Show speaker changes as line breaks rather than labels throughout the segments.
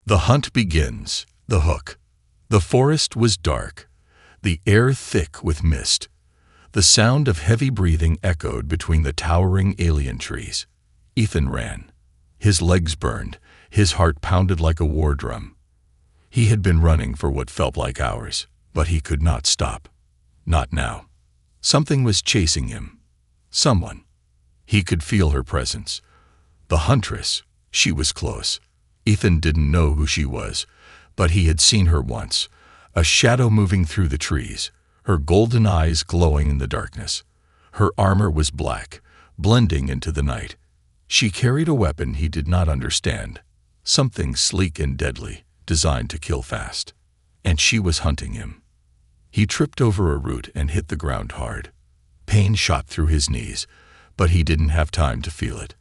The hunt begins. The hook. The forest was dark, the air thick with mist. The sound of heavy breathing echoed between the towering alien trees. Ethan ran. His legs burned, his heart pounded like a war drum. He had been running for what felt like hours, but he could not stop. Not now. Something was chasing him. Someone. He could feel her presence. The Huntress. She was close. Ethan didn't know who she was, but he had seen her once, a shadow moving through the trees, her golden eyes glowing in the darkness. Her armor was black, blending into the night. She carried a weapon he did not understand, something sleek and deadly, designed to kill fast. And she was hunting him. He tripped over a root and hit the ground hard. Pain shot through his knees, but he didn't have time to feel it.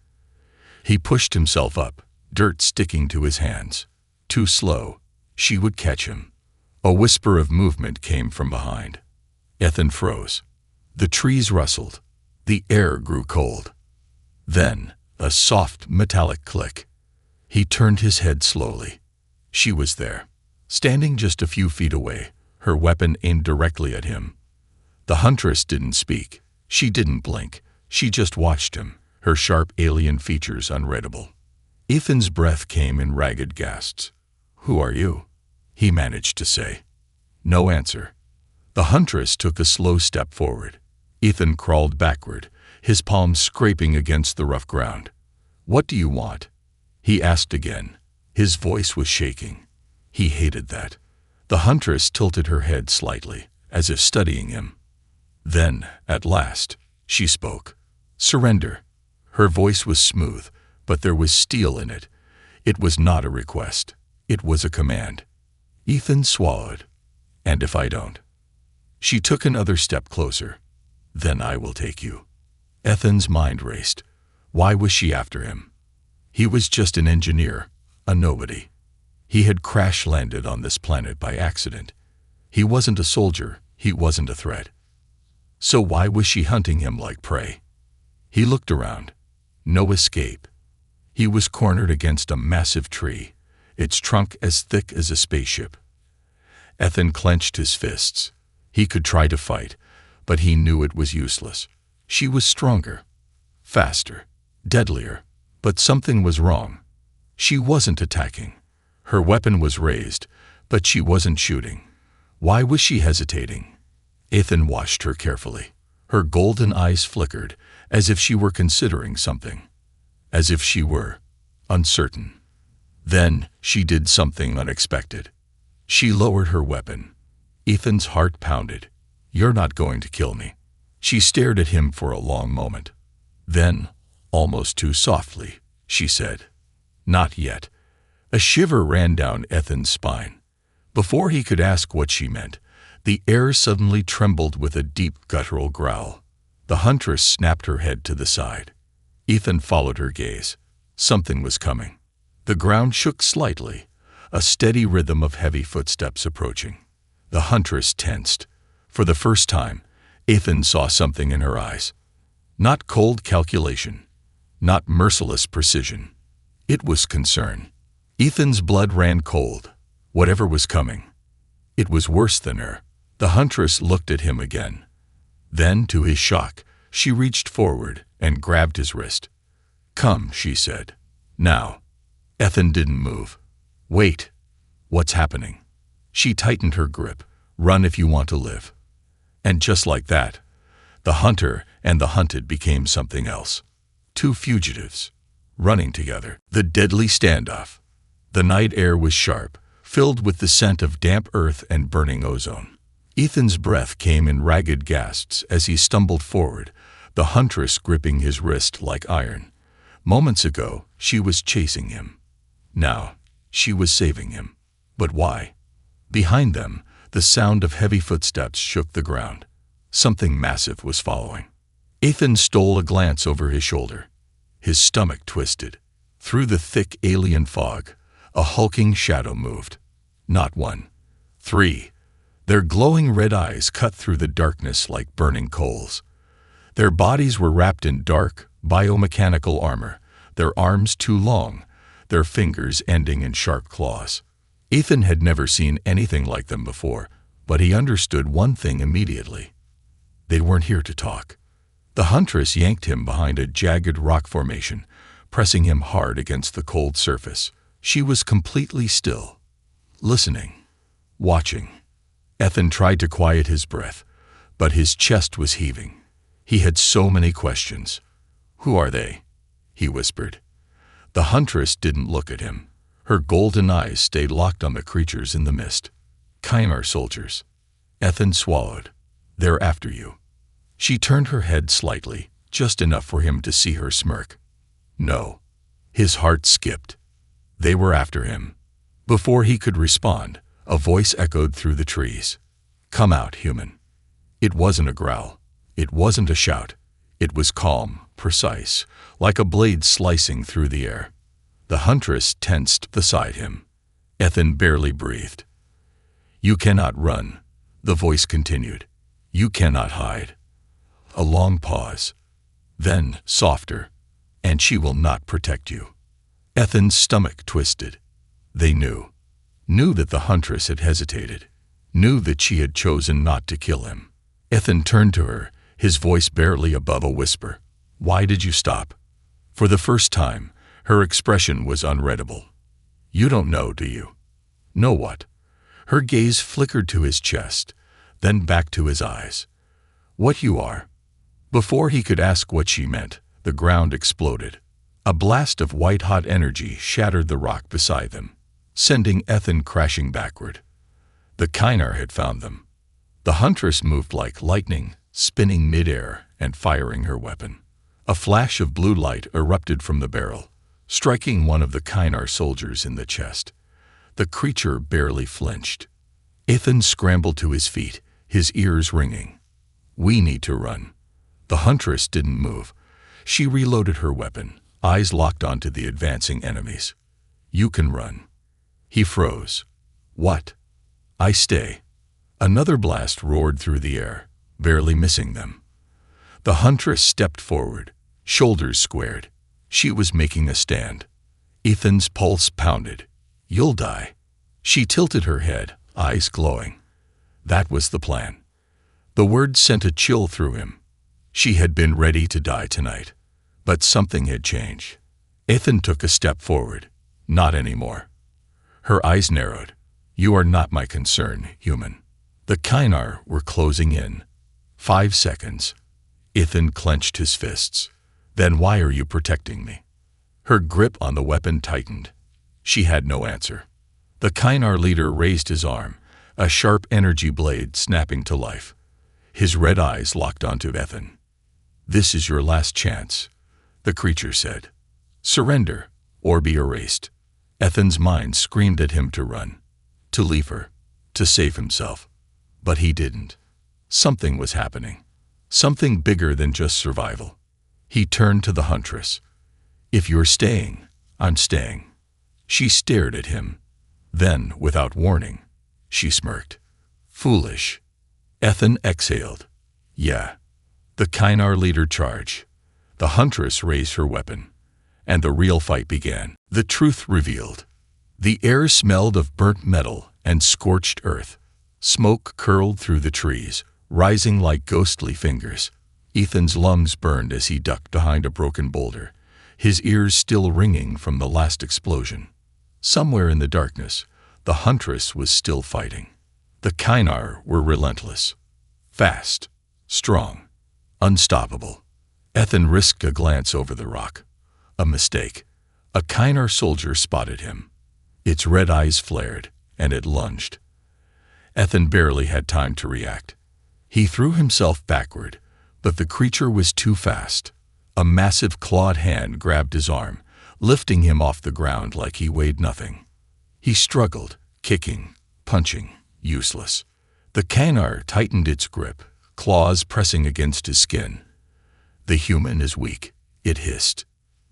He pushed himself up, dirt sticking to his hands. Too slow. She would catch him. A whisper of movement came from behind. Ethan froze. The trees rustled. The air grew cold. Then, a soft, metallic click. He turned his head slowly. She was there, standing just a few feet away, her weapon aimed directly at him. The Huntress didn't speak. She didn't blink. She just watched him, her sharp alien features unreadable. Ethan's breath came in ragged gasps. "Who are you?" he managed to say. No answer. The Huntress took a slow step forward. Ethan crawled backward, his palms scraping against the rough ground. "What do you want?" he asked again. His voice was shaking. He hated that. The Huntress tilted her head slightly, as if studying him. Then, at last, she spoke. "Surrender." Her voice was smooth, but there was steel in it. It was not a request. It was a command. Ethan swallowed. "And if I don't?" She took another step closer. "Then I will take you." Ethan's mind raced. Why was she after him? He was just an engineer, a nobody. He had crash-landed on this planet by accident. He wasn't a soldier. He wasn't a threat. So why was she hunting him like prey? He looked around. No escape. He was cornered against a massive tree, its trunk as thick as a spaceship. Ethan clenched his fists. He could try to fight, but he knew it was useless. She was stronger, faster, deadlier, but something was wrong. She wasn't attacking. Her weapon was raised, but she wasn't shooting. Why was she hesitating? Ethan watched her carefully. Her golden eyes flickered, as if she were considering something. As if she were uncertain. Then she did something unexpected. She lowered her weapon. Ethan's heart pounded. "You're not going to kill me." She stared at him for a long moment. Then, almost too softly, she said, "Not yet." A shiver ran down Ethan's spine. Before he could ask what she meant, the air suddenly trembled with a deep guttural growl. The Huntress snapped her head to the side. Ethan followed her gaze. Something was coming. The ground shook slightly, a steady rhythm of heavy footsteps approaching. The Huntress tensed. For the first time, Ethan saw something in her eyes. Not cold calculation, not merciless precision. It was concern. Ethan's blood ran cold. Whatever was coming. It was worse than her. The Huntress looked at him again. Then, to his shock, she reached forward and grabbed his wrist. "Come," she said. "Now." Ethan didn't move. "Wait. What's happening?" She tightened her grip. "Run if you want to live." And just like that, the hunter and the hunted became something else. Two fugitives, running together. The deadly standoff. The night air was sharp, filled with the scent of damp earth and burning ozone. Ethan's breath came in ragged gasps as he stumbled forward, the Huntress gripping his wrist like iron. Moments ago, she was chasing him. Now, she was saving him. But why? Behind them, the sound of heavy footsteps shook the ground. Something massive was following. Ethan stole a glance over his shoulder. His stomach twisted. Through the thick alien fog, a hulking shadow moved. Not one. 3. Their glowing red eyes cut through the darkness like burning coals. Their bodies were wrapped in dark, biomechanical armor, their arms too long, their fingers ending in sharp claws. Ethan had never seen anything like them before, but he understood one thing immediately. They weren't here to talk. The Huntress yanked him behind a jagged rock formation, pressing him hard against the cold surface. She was completely still, listening, watching. Ethan tried to quiet his breath, but his chest was heaving. He had so many questions. "Who are they?" he whispered. The Huntress didn't look at him. Her golden eyes stayed locked on the creatures in the mist. "Kynar soldiers." Ethan swallowed. "They're after you." She turned her head slightly, just enough for him to see her smirk. No. His heart skipped. They were after him. Before he could respond, a voice echoed through the trees. "Come out, human." It wasn't a growl. It wasn't a shout. It was calm, precise, like a blade slicing through the air. The Huntress tensed beside him. Ethan barely breathed. "You cannot run," the voice continued. "You cannot hide." A long pause. Then, softer. "And she will not protect you." Ethan's stomach twisted. They knew. Knew that the Huntress had hesitated. Knew that she had chosen not to kill him. Ethan turned to her, his voice barely above a whisper. "Why did you stop?" For the first time, her expression was unreadable. "You don't know, do you?" "Know what?" Her gaze flickered to his chest, then back to his eyes. "What you are." Before he could ask what she meant, the ground exploded. A blast of white-hot energy shattered the rock beside them, sending Ethan crashing backward. The Kynar had found them. The Huntress moved like lightning, spinning mid-air and firing her weapon. A flash of blue light erupted from the barrel, striking one of the Kynar soldiers in the chest. The creature barely flinched. Ethan scrambled to his feet, his ears ringing. "We need to run." The Huntress didn't move. She reloaded her weapon, eyes locked onto the advancing enemies. "You can run." He froze. "What?" "I stay." Another blast roared through the air, barely missing them. The Huntress stepped forward, shoulders squared. She was making a stand. Ethan's pulse pounded. "You'll die." She tilted her head, eyes glowing. That was the plan. The word sent a chill through him. She had been ready to die tonight. But something had changed. Ethan took a step forward. "Not anymore." Her eyes narrowed. "You are not my concern, human." The Kynar were closing in. 5 seconds. Ethan clenched his fists. "Then why are you protecting me?" Her grip on the weapon tightened. She had no answer. The Kynar leader raised his arm, a sharp energy blade snapping to life. His red eyes locked onto Ethan. "This is your last chance," the creature said. "Surrender, or be erased." Ethan's mind screamed at him to run, to leave her, to save himself. But he didn't. Something was happening. Something bigger than just survival. He turned to the Huntress. "If you're staying, I'm staying." She stared at him. Then, without warning, she smirked. "Foolish." Ethan exhaled. "Yeah." The Kynar leader charged. The Huntress raised her weapon, and the real fight began. The truth revealed. The air smelled of burnt metal and scorched earth. Smoke curled through the trees, rising like ghostly fingers. Ethan's lungs burned as he ducked behind a broken boulder, his ears still ringing from the last explosion. Somewhere in the darkness, the Huntress was still fighting. The Kynar were relentless. Fast, strong, unstoppable. Ethan risked a glance over the rock. A mistake. A Kynar soldier spotted him. Its red eyes flared, and it lunged. Ethan barely had time to react. He threw himself backward, but the creature was too fast. A massive clawed hand grabbed his arm, lifting him off the ground like he weighed nothing. He struggled, kicking, punching, useless. The Kynar tightened its grip, claws pressing against his skin. "The human is weak," it hissed.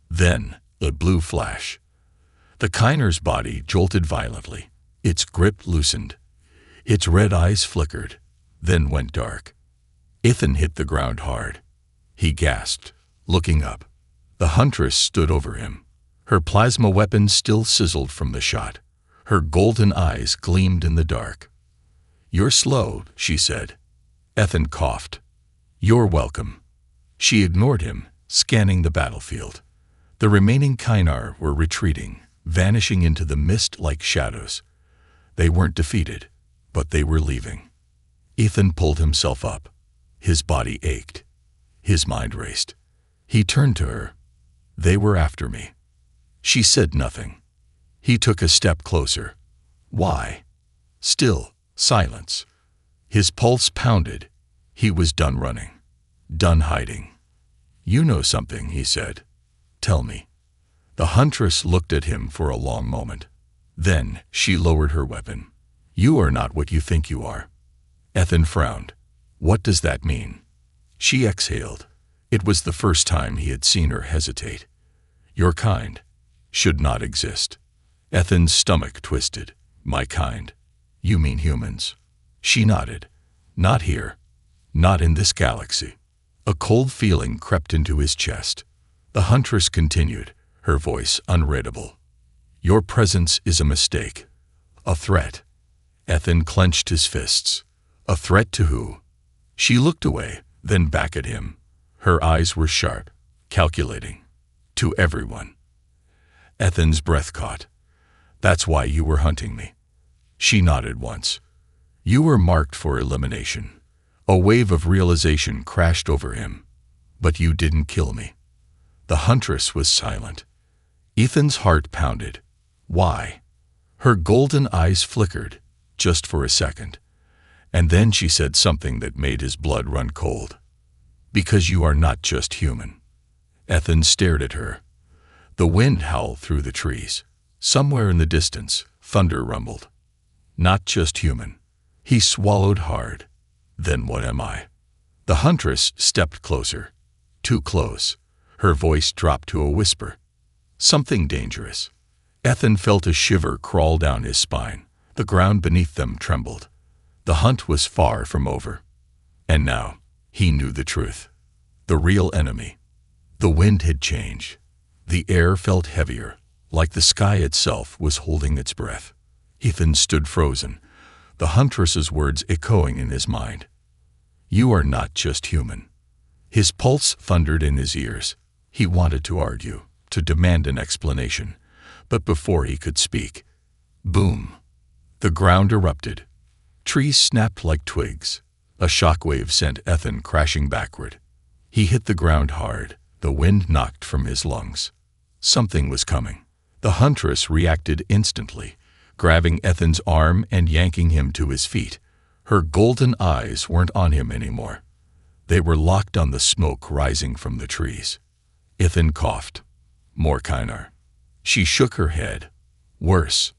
Then, a blue flash. The Kynar's body jolted violently. Its grip loosened. Its red eyes flickered, then went dark. Ethan hit the ground hard. He gasped, looking up. The Huntress stood over him. Her plasma weapon still sizzled from the shot. Her golden eyes gleamed in the dark. "You're slow," she said. Ethan coughed. "You're welcome." She ignored him, scanning the battlefield. The remaining Kynar were retreating, vanishing into the mist like shadows. They weren't defeated, but they were leaving. Ethan pulled himself up. His body ached. His mind raced. He turned to her. "They were after me." She said nothing. He took a step closer. "Why?" Still silence. His pulse pounded. He was done running, done hiding. "You know something," he said. "Tell me." The Huntress looked at him for a long moment. Then she lowered her weapon. "You are not what you think you are." Ethan frowned. "What does that mean?" She exhaled. It was the first time he had seen her hesitate. "Your kind should not exist." Ethan's stomach twisted. "My kind? You mean humans?" She nodded. "Not here. Not in this galaxy." A cold feeling crept into his chest. The Huntress continued, her voice unreadable. "Your presence is a mistake. A threat." Ethan clenched his fists. "A threat to who?" She looked away, then back at him. Her eyes were sharp, calculating. "To everyone." Ethan's breath caught. "That's why you were hunting me." She nodded once. "You were marked for elimination." A wave of realization crashed over him. "But you didn't kill me." The Huntress was silent. Ethan's heart pounded. "Why?" Her golden eyes flickered, just for a second. And then she said something that made his blood run cold. "Because you are not just human." Ethan stared at her. The wind howled through the trees. Somewhere in the distance, thunder rumbled. "Not just human." He swallowed hard. "Then what am I?" The Huntress stepped closer. Too close. Her voice dropped to a whisper. "Something dangerous." Ethan felt a shiver crawl down his spine. The ground beneath them trembled. The hunt was far from over. And now, he knew the truth. The real enemy. The wind had changed. The air felt heavier, like the sky itself was holding its breath. Ethan stood frozen, the Huntress's words echoing in his mind. "You are not just human." His pulse thundered in his ears. He wanted to argue, to demand an explanation, but before he could speak, boom! The ground erupted. Trees snapped like twigs. A shockwave sent Ethan crashing backward. He hit the ground hard. The wind knocked from his lungs. Something was coming. The Huntress reacted instantly, grabbing Ethan's arm and yanking him to his feet. Her golden eyes weren't on him anymore. They were locked on the smoke rising from the trees. Ethan coughed. "More Kynar." She shook her head. "Worse."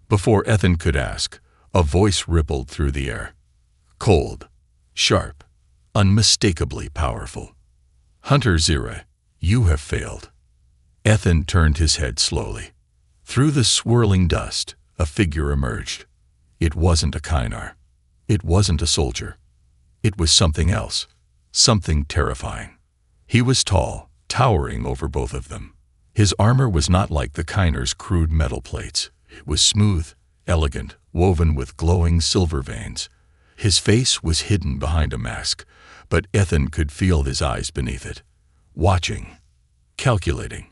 Before Ethan could ask, a voice rippled through the air. Cold, sharp, unmistakably powerful. "Hunter Zira, you have failed." Ethan turned his head slowly. Through the swirling dust, a figure emerged. It wasn't a Kynar. It wasn't a soldier. It was something else, something terrifying. He was tall, towering over both of them. His armor was not like the Kynar's crude metal plates. It was smooth, elegant, woven with glowing silver veins. His face was hidden behind a mask, but Ethan could feel his eyes beneath it, watching, calculating.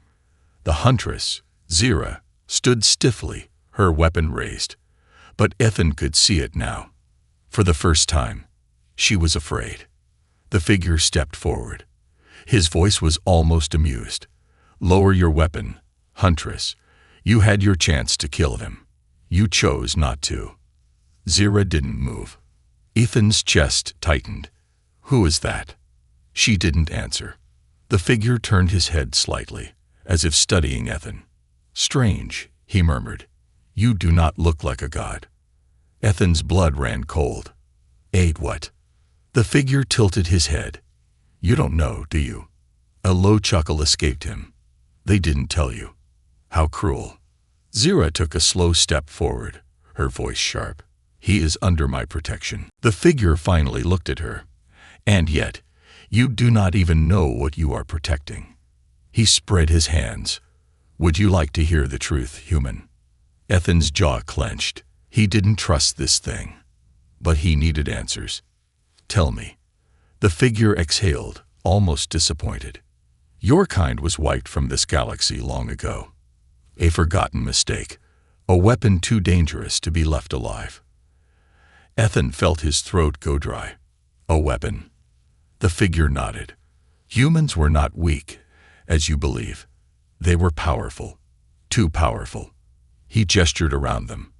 The Huntress, Zira, stood stiffly, her weapon raised. But Ethan could see it now. For the first time, she was afraid. The figure stepped forward. His voice was almost amused. "Lower your weapon, Huntress. You had your chance to kill him. You chose not to." Zira didn't move. Ethan's chest tightened. "Who is that?" She didn't answer. The figure turned his head slightly, as if studying Ethan. "Strange," he murmured. "You do not look like a god." Ethan's blood ran cold. "Aid what?" The figure tilted his head. "You don't know, do you?" A low chuckle escaped him. "They didn't tell you." "How cruel." Zira took a slow step forward, her voice sharp. "He is under my protection." The figure finally looked at her. "And yet, you do not even know what you are protecting." He spread his hands. Would you like to hear the truth, human? Ethan's jaw clenched. He didn't trust this thing. But he needed answers. Tell me. The figure exhaled, almost disappointed. Your kind was wiped from this galaxy long ago. A forgotten mistake. A weapon too dangerous to be left alive. Ethan felt his throat go dry. A weapon. The figure nodded. Humans were not weak, as you believe. They were powerful. Too powerful. He gestured around them.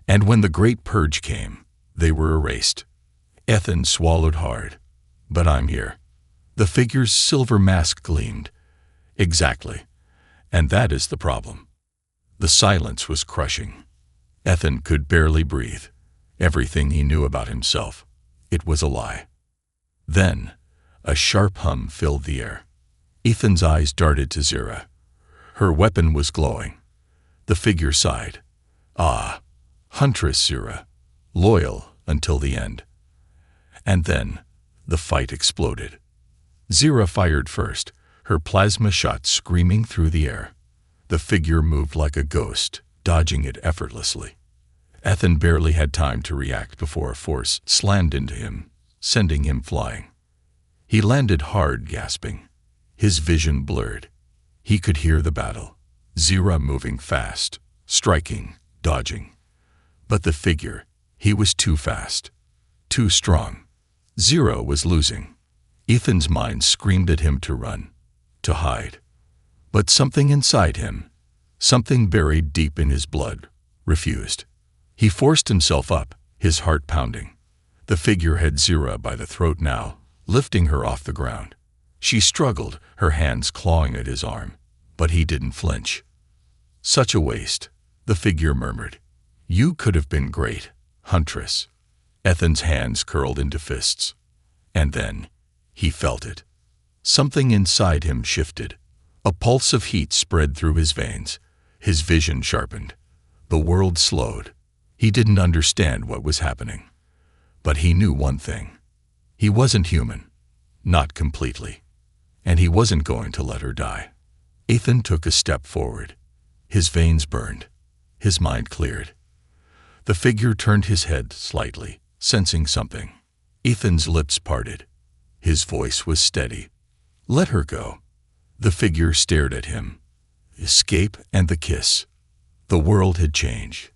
And when the Great Purge came, they were erased. Ethan swallowed hard. But I'm here. The figure's silver mask gleamed. Exactly. And that is the problem. The silence was crushing. Ethan could barely breathe. Everything he knew about himself, it was a lie. Then, a sharp hum filled the air. Ethan's eyes darted to Zira. Her weapon was glowing. The figure sighed. Ah, Huntress Zira, loyal until the end. And then, the fight exploded. Zira fired first, her plasma shot screaming through the air. The figure moved like a ghost, dodging it effortlessly. Ethan barely had time to react before a force slammed into him, sending him flying. He landed hard, gasping. His vision blurred. He could hear the battle. Zira moving fast, striking, dodging. But the figure, he was too fast. Too strong. Zira was losing. Ethan's mind screamed at him to run, to hide. But something inside him, something buried deep in his blood, refused. He forced himself up, his heart pounding. The figure had Zira by the throat now, lifting her off the ground. She struggled, her hands clawing at his arm, but he didn't flinch. Such a waste, the figure murmured. You could have been great, Huntress. Ethan's hands curled into fists. And then, he felt it. Something inside him shifted. A pulse of heat spread through his veins. His vision sharpened. The world slowed. He didn't understand what was happening. But he knew one thing. He wasn't human. Not completely. And he wasn't going to let her die. Ethan took a step forward. His veins burned. His mind cleared. The figure turned his head slightly, sensing something. Ethan's lips parted. His voice was steady. Let her go. The figure stared at him. Escape and the kiss. The world had changed.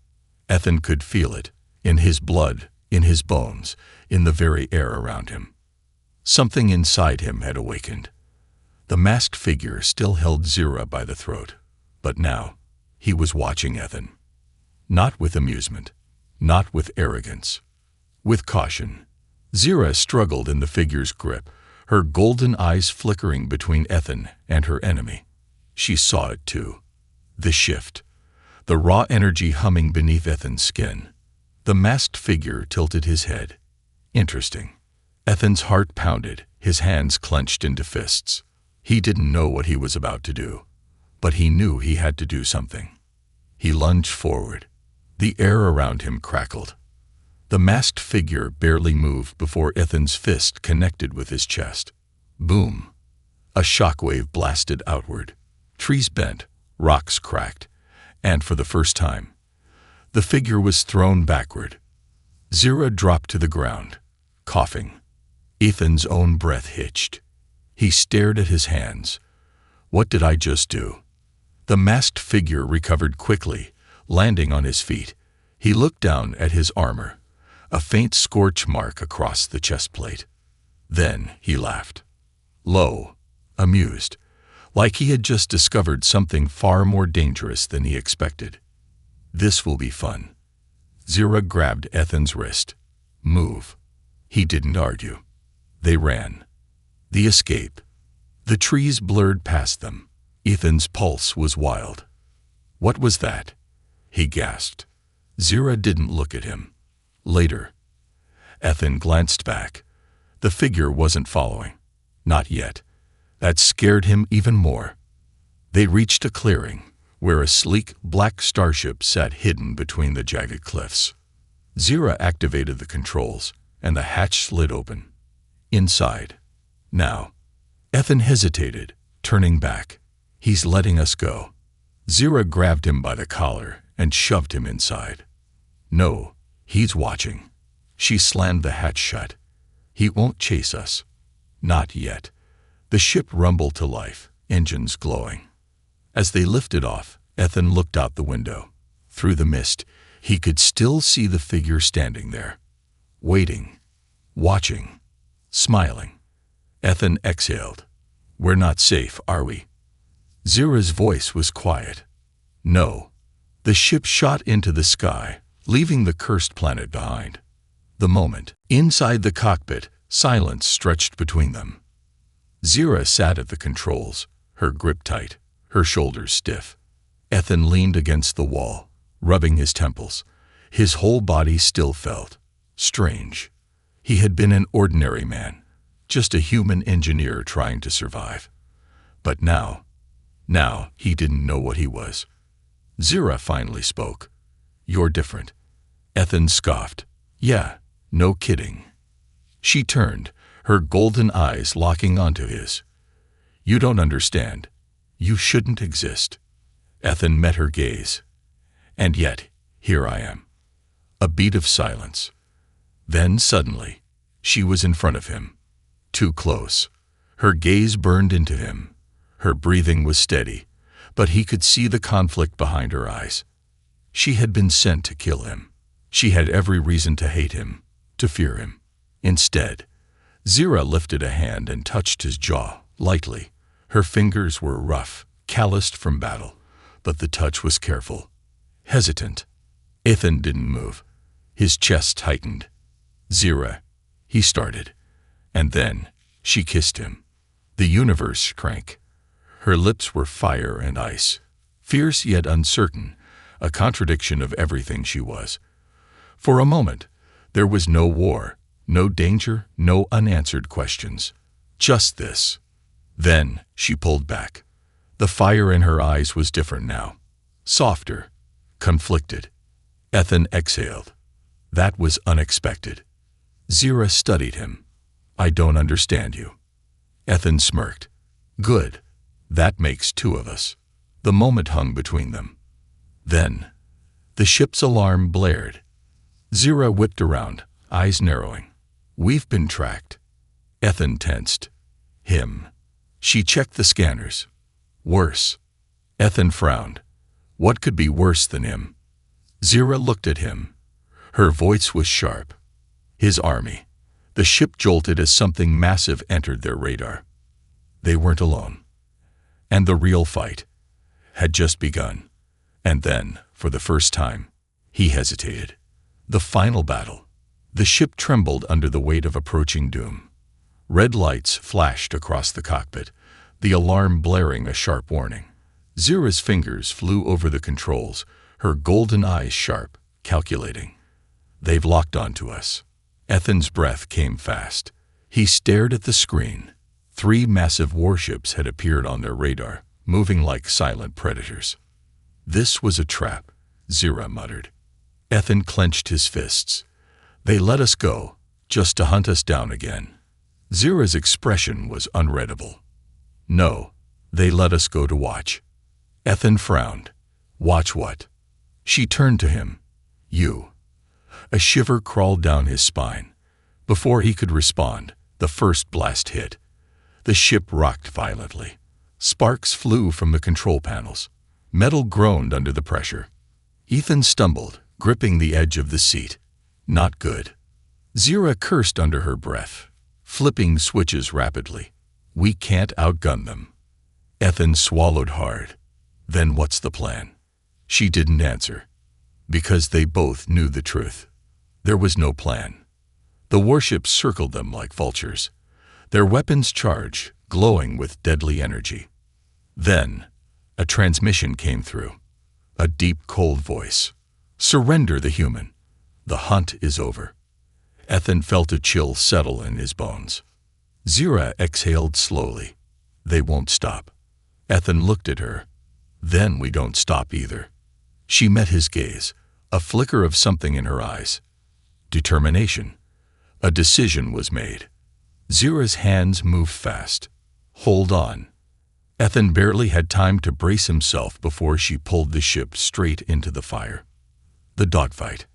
Ethan could feel it, in his blood, in his bones, in the very air around him. Something inside him had awakened. The masked figure still held Zira by the throat, but now he was watching Ethan. Not with amusement, not with arrogance, with caution. Zira struggled in the figure's grip, her golden eyes flickering between Ethan and her enemy. She saw it too. The shift. The raw energy humming beneath Ethan's skin. The masked figure tilted his head. Interesting. Ethan's heart pounded, his hands clenched into fists. He didn't know what he was about to do, but he knew he had to do something. He lunged forward. The air around him crackled. The masked figure barely moved before Ethan's fist connected with his chest. Boom! A shockwave blasted outward. Trees bent, rocks cracked, and for the first time, the figure was thrown backward. Zira dropped to the ground, coughing. Ethan's own breath hitched. He stared at his hands. What did I just do? The masked figure recovered quickly, landing on his feet. He looked down at his armor, a faint scorch mark across the chest plate. Then he laughed. Low, amused, like he had just discovered something far more dangerous than he expected. This will be fun. Zira grabbed Ethan's wrist. Move. He didn't argue. They ran. The escape. The trees blurred past them. Ethan's pulse was wild. What was that? He gasped. Zira didn't look at him. Later. Ethan glanced back. The figure wasn't following. Not yet. That scared him even more. They reached a clearing, where a sleek, black starship sat hidden between the jagged cliffs. Zira activated the controls, and the hatch slid open. Inside. Now. Ethan hesitated, turning back. He's letting us go. Zira grabbed him by the collar and shoved him inside. No, he's watching. She slammed the hatch shut. He won't chase us. Not yet. The ship rumbled to life, engines glowing. As they lifted off, Ethan looked out the window. Through the mist, he could still see the figure standing there, waiting, watching, smiling. Ethan exhaled. We're not safe, are we? Zira's voice was quiet. No. The ship shot into the sky, leaving the cursed planet behind. The moment, inside the cockpit, silence stretched between them. Zira sat at the controls, her grip tight, her shoulders stiff. Ethan leaned against the wall, rubbing his temples. His whole body still felt strange. He had been an ordinary man, just a human engineer trying to survive. But now he didn't know what he was. Zira finally spoke. You're different. Ethan scoffed. Yeah, no kidding. She turned, her golden eyes locking onto his. You don't understand. You shouldn't exist. Ethan met her gaze. And yet, here I am. A beat of silence. Then suddenly, she was in front of him. Too close. Her gaze burned into him. Her breathing was steady, but he could see the conflict behind her eyes. She had been sent to kill him. She had every reason to hate him, to fear him. Instead, Zira lifted a hand and touched his jaw, lightly. Her fingers were rough, calloused from battle, but the touch was careful, hesitant. Ethan didn't move. His chest tightened. Zira, he started. And then she kissed him. The universe shrank. Her lips were fire and ice, fierce yet uncertain, a contradiction of everything she was. For a moment, there was no war, no danger, no unanswered questions. Just this. Then she pulled back. The fire in her eyes was different now. Softer, conflicted. Ethan exhaled. That was unexpected. Zira studied him. I don't understand you. Ethan smirked. Good. That makes two of us. The moment hung between them. Then, the ship's alarm blared. Zira whipped around, eyes narrowing. We've been tracked. Ethan tensed. Him. She checked the scanners. Worse. Ethan frowned. What could be worse than him? Zira looked at him. Her voice was sharp. His army. The ship jolted as something massive entered their radar. They weren't alone. And the real fight had just begun. And then, for the first time, he hesitated. The final battle. The ship trembled under the weight of approaching doom. Red lights flashed across the cockpit, the alarm blaring a sharp warning. Zira's fingers flew over the controls, her golden eyes sharp, calculating. They've locked onto us. Ethan's breath came fast. He stared at the screen. 3 massive warships had appeared on their radar, moving like silent predators. This was a trap, Zira muttered. Ethan clenched his fists. They let us go, just to hunt us down again. Zira's expression was unreadable. No, they let us go to watch. Ethan frowned. Watch what? She turned to him. You. A shiver crawled down his spine. Before he could respond, the first blast hit. The ship rocked violently. Sparks flew from the control panels. Metal groaned under the pressure. Ethan stumbled, gripping the edge of the seat. Not good. Zira cursed under her breath, flipping switches rapidly. We can't outgun them. Ethan swallowed hard. Then what's the plan? She didn't answer. Because they both knew the truth. There was no plan. The warships circled them like vultures, their weapons charged, glowing with deadly energy. Then, a transmission came through. A deep, cold voice. Surrender the human. The hunt is over. Ethan felt a chill settle in his bones. Zira exhaled slowly. They won't stop. Ethan looked at her. Then we don't stop either. She met his gaze, a flicker of something in her eyes. Determination. A decision was made. Zira's hands moved fast. Hold on. Ethan barely had time to brace himself before she pulled the ship straight into the fire. The dogfight.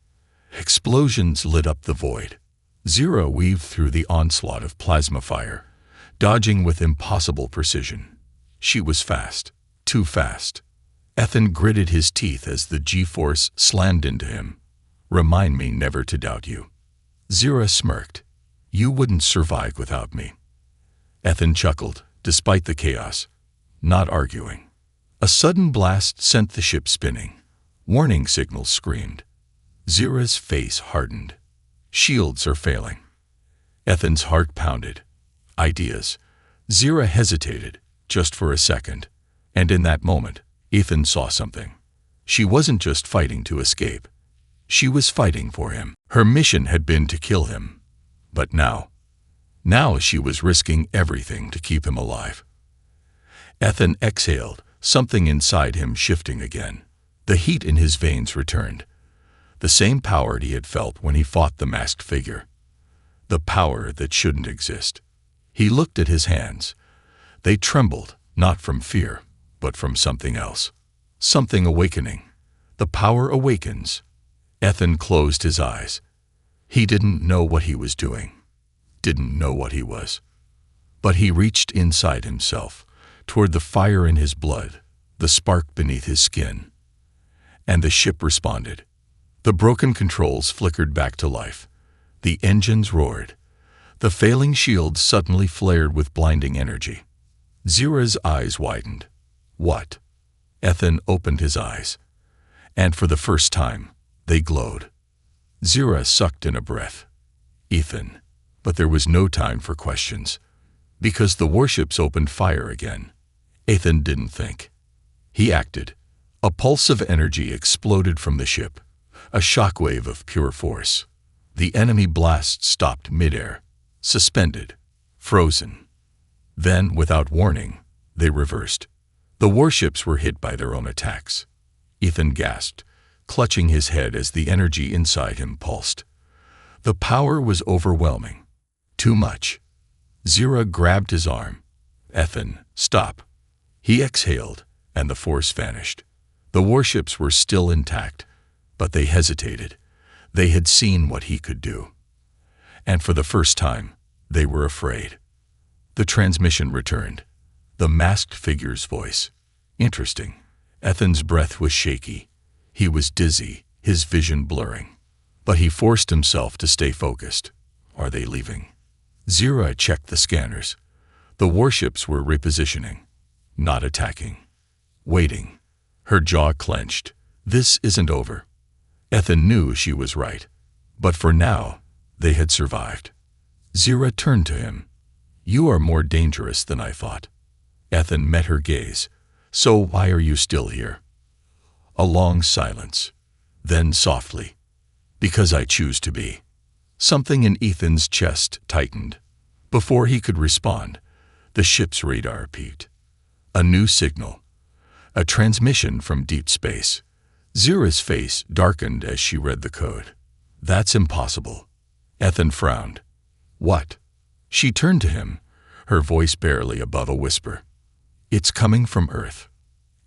Explosions lit up the void. Zira weaved through the onslaught of plasma fire, dodging with impossible precision. She was fast, too fast. Ethan gritted his teeth as the G-force slammed into him. "Remind me never to doubt you." Zira smirked. "You wouldn't survive without me." Ethan chuckled, despite the chaos, not arguing. A sudden blast sent the ship spinning. Warning signals screamed. Zira's face hardened. Shields are failing. Ethan's heart pounded. Ideas. Zira hesitated, just for a second, and in that moment, Ethan saw something. She wasn't just fighting to escape. She was fighting for him. Her mission had been to kill him. But now she was risking everything to keep him alive. Ethan exhaled, something inside him shifting again. The heat in his veins returned. The same power he had felt when he fought the masked figure. The power that shouldn't exist. He looked at his hands. They trembled, not from fear, but from something else. Something awakening. The power awakens. Ethan closed his eyes. He didn't know what he was doing. Didn't know what he was. But he reached inside himself, toward the fire in his blood, the spark beneath his skin. And the ship responded. The broken controls flickered back to life. The engines roared. The failing shields suddenly flared with blinding energy. Zira's eyes widened. What? Ethan opened his eyes. And for the first time, they glowed. Zira sucked in a breath. Ethan. But there was no time for questions. Because the warships opened fire again. Ethan didn't think. He acted. A pulse of energy exploded from the ship. A shockwave of pure force. The enemy blast stopped midair, suspended, frozen. Then, without warning, they reversed. The warships were hit by their own attacks. Ethan gasped, clutching his head as the energy inside him pulsed. The power was overwhelming. Too much. Zira grabbed his arm. Ethan, stop. He exhaled, and the force vanished. The warships were still intact, but they hesitated. They had seen what he could do. And for the first time, they were afraid. The transmission returned. The masked figure's voice. Interesting. Ethan's breath was shaky. He was dizzy, his vision blurring. But he forced himself to stay focused. Are they leaving? Zira checked the scanners. The warships were repositioning, not attacking. Waiting. Her jaw clenched. This isn't over. Ethan knew she was right. But for now, they had survived. Zira turned to him. You are more dangerous than I thought. Ethan met her gaze. So why are you still here? A long silence. Then softly. Because I choose to be. Something in Ethan's chest tightened. Before he could respond, the ship's radar peaked. A new signal. A transmission from deep space. Zira's face darkened as she read the code. That's impossible. Ethan frowned. What? She turned to him, her voice barely above a whisper. It's coming from Earth.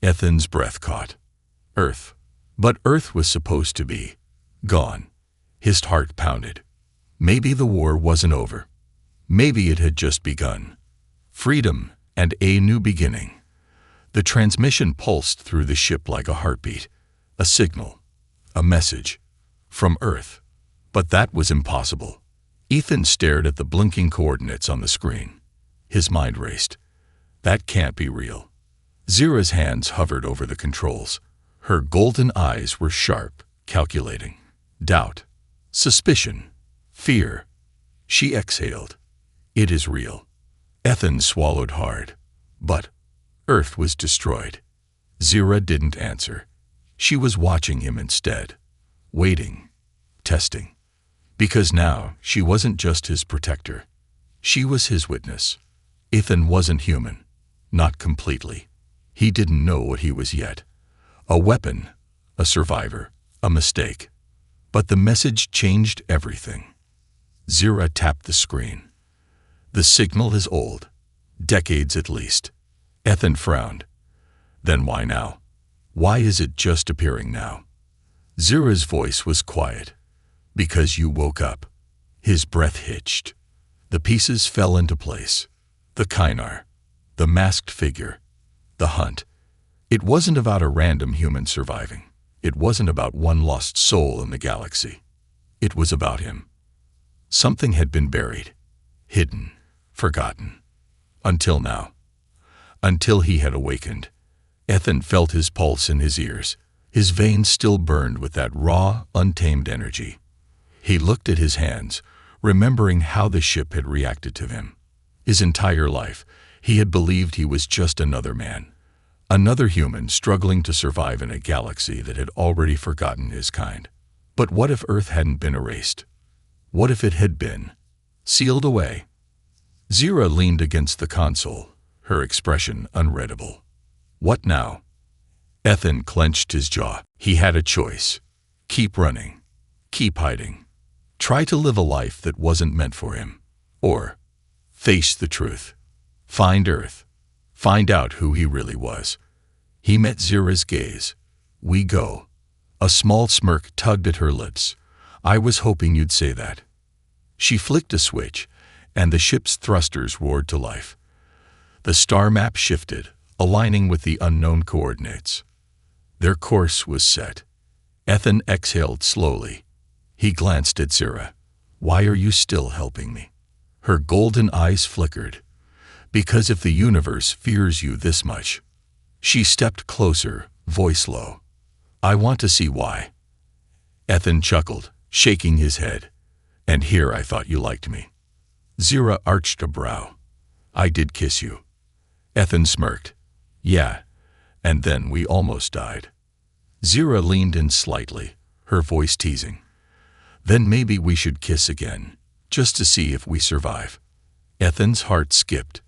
Ethan's breath caught. Earth. But Earth was supposed to be gone. His heart pounded. Maybe the war wasn't over. Maybe it had just begun. Freedom and a new beginning. The transmission pulsed through the ship like a heartbeat. A signal. A message. From Earth. But that was impossible. Ethan stared at the blinking coordinates on the screen. His mind raced. That can't be real. Zira's hands hovered over the controls. Her golden eyes were sharp, calculating. Doubt. Suspicion. Fear. She exhaled. It is real. Ethan swallowed hard. But Earth was destroyed. Zira didn't answer. She was watching him instead. Waiting. Testing. Because now she wasn't just his protector. She was his witness. Ethan wasn't human. Not completely. He didn't know what he was yet. A weapon. A survivor. A mistake. But the message changed everything. Zira tapped the screen. The signal is old. Decades at least. Ethan frowned. Then why now? Why is it just appearing now? Zira's voice was quiet. Because you woke up. His breath hitched. The pieces fell into place. The Kynar. The masked figure. The hunt. It wasn't about a random human surviving. It wasn't about one lost soul in the galaxy. It was about him. Something had been buried, hidden, forgotten. Until now. Until he had awakened. Ethan felt his pulse in his ears. His veins still burned with that raw, untamed energy. He looked at his hands, remembering how the ship had reacted to him. His entire life, he had believed he was just another man. Another human struggling to survive in a galaxy that had already forgotten his kind. But what if Earth hadn't been erased? What if it had been sealed away? Zira leaned against the console, her expression unreadable. What now? Ethan clenched his jaw. He had a choice. Keep running. Keep hiding. Try to live a life that wasn't meant for him. Or face the truth. Find Earth. Find out who he really was. He met Zira's gaze. We go. A small smirk tugged at her lips. I was hoping you'd say that. She flicked a switch, and the ship's thrusters roared to life. The star map shifted, aligning with the unknown coordinates. Their course was set. Ethan exhaled slowly. He glanced at Zira. Why are you still helping me? Her golden eyes flickered. Because if the universe fears you this much. She stepped closer, voice low. I want to see why. Ethan chuckled, shaking his head. And here I thought you liked me. Zira arched a brow. I did kiss you. Ethan smirked. Yeah, and then we almost died. Zira leaned in slightly, her voice teasing. Then maybe we should kiss again, just to see if we survive. Ethan's heart skipped.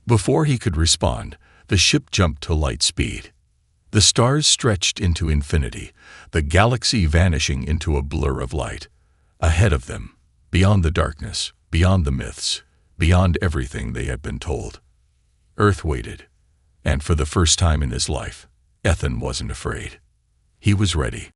Before he could respond, the ship jumped to light speed. The stars stretched into infinity, the galaxy vanishing into a blur of light. Ahead of them, beyond the darkness, beyond the myths, beyond everything they had been told. Earth waited, and for the first time in his life, Ethan wasn't afraid. He was ready.